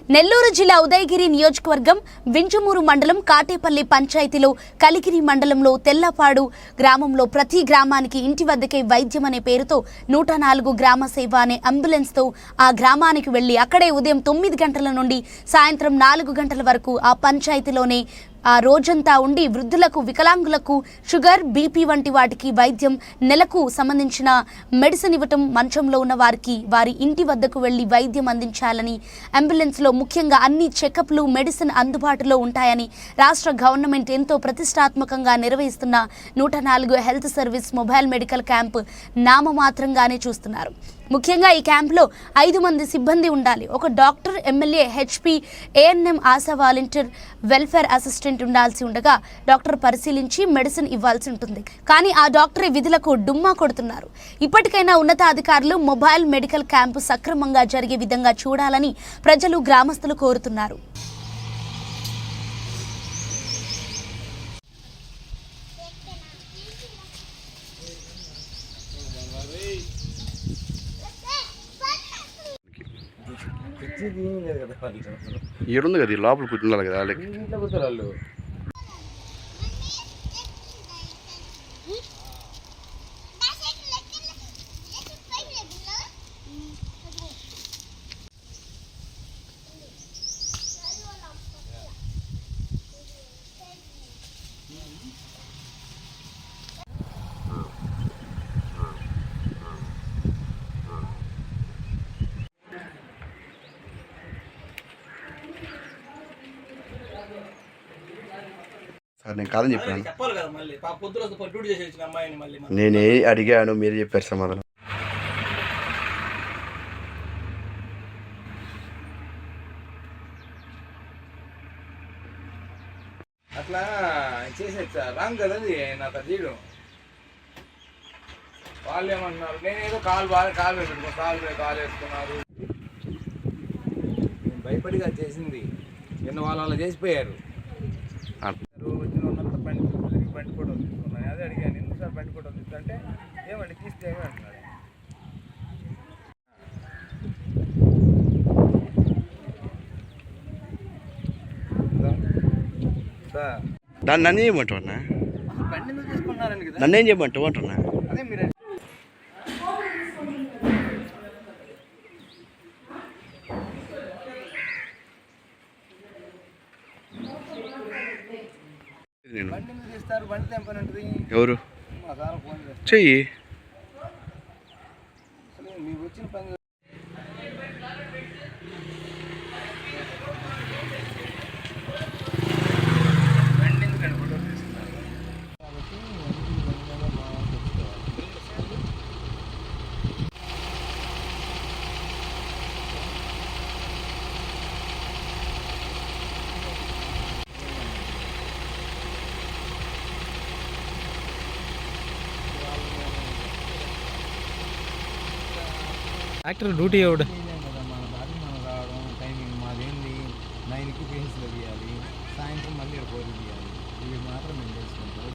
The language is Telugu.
నెల్లూరు జిల్లా ఉదయగిరి నియోజకవర్గం వింజమూరు మండలం కాటేపల్లి పంచాయతీలో కలిగిరి మండలంలో తెల్లపాడు గ్రామంలో ప్రతి గ్రామానికి ఇంటి వద్దకే వైద్యం అనే పేరుతో 104 గ్రామ సేవ అనే అంబులెన్స్తో ఆ గ్రామానికి వెళ్లి అక్కడే ఉదయం 9 గంటల నుండి సాయంత్రం 4 గంటల వరకు ఆ పంచాయతీలోనే ఆ రోజంతా ఉండి వృద్ధులకు, వికలాంగులకు షుగర్, బీపీ వంటి వాటికి వైద్యం, నెలకు సంబంధించిన మెడిసిన్ ఇవ్వటం, మంచంలో ఉన్న వారికి వారి ఇంటి వద్దకు వెళ్లి వైద్యం అందించాలని, అంబులెన్స్లో ముఖ్యంగా అన్ని చెకప్లు, మెడిసిన్ అందుబాటులో ఉంటాయని రాష్ట్ర గవర్నమెంట్ ఎంతో ప్రతిష్టాత్మకంగా నిర్వహిస్తున్న 104 health service mobile medical camp నామమాత్రంగానే చూస్తున్నారు. ముఖ్యంగా ఈ క్యాంపులో 5 మంది సిబ్బంది ఉండాలి. ఒక doctor, MLHP, ANM, ASHA volunteer, welfare assistant ఉండాల్సి ఉండగా డాక్టర్ పరిశీలించి మెడిసిన్ ఇవ్వాల్సి ఉంటుంది. కానీ ఆ డాక్టర్ విధులకు డుమ్మా కొడుతున్నారు. ఇప్పటికైనా ఉన్నతాధికారులు మొబైల్ మెడికల్ క్యాంపు సక్రమంగా జరిగే విధంగా చూడాలని ప్రజలు, గ్రామస్తులు కోరుతున్నారు. ఈడుంది కదా లోపల కూర్చున్నారు కదా వాళ్ళకి ఇంట్లో కూర్చోరు వాళ్ళు. సార్ నేను కాదని చెప్పాను. చెప్పాలి కదా మళ్ళీ పొద్దున డ్యూటీ చేసి వచ్చిన అమ్మాయిని మళ్ళీ నేనే అడిగాను, మీరు చెప్పారు సమాధానం. అట్లా చేసేది సార్ రాంగ్ కదా అది. నాకు అది చేయడం వాళ్ళు ఏమంటున్నారు, నేనేదో కాలు పెట్టుకో కాలు వేసుకున్నారు. భయపడిగా చేసింది. నిన్న వాళ్ళు అలా చేసిపోయారు. వచ్చిన వాళ్ళంతా బండి ఫోటో తీసుకున్నాను. అదే అడిగాను, ఎందుకు బండి ఫోటో తీసుకుంటే ఏమండి తీస్తే ఏమి అంటున్నారు. దాన్ని నన్ను చేయమంటావు అన్న? బండి ఎందుకు తీసుకున్నారండి కదా, నన్నేం చేయమంటావు అంటున్నా. అదే మీరు బండి ఎందుకు తీస్తారు, బండి తెంపని ఉంటుంది. ఎవరు మా సార్ ఫోన్ చేస్తారు. చెయ్యి. అసలు మీకు వచ్చిన పని బండి ఎందుకండి ఫోటో తీసుకున్నారు కాబట్టి యాక్టర్ డ్యూటీ ఎవడు కదా, మన దారి మనం రావడం టైమింగ్ మాదేంది. 9కి పెన్సిల్ తీయాలి, సాయంత్రం మళ్ళీ 4 తీయాలి. ఇవి మాత్రం మేము చేసుకుంటాం.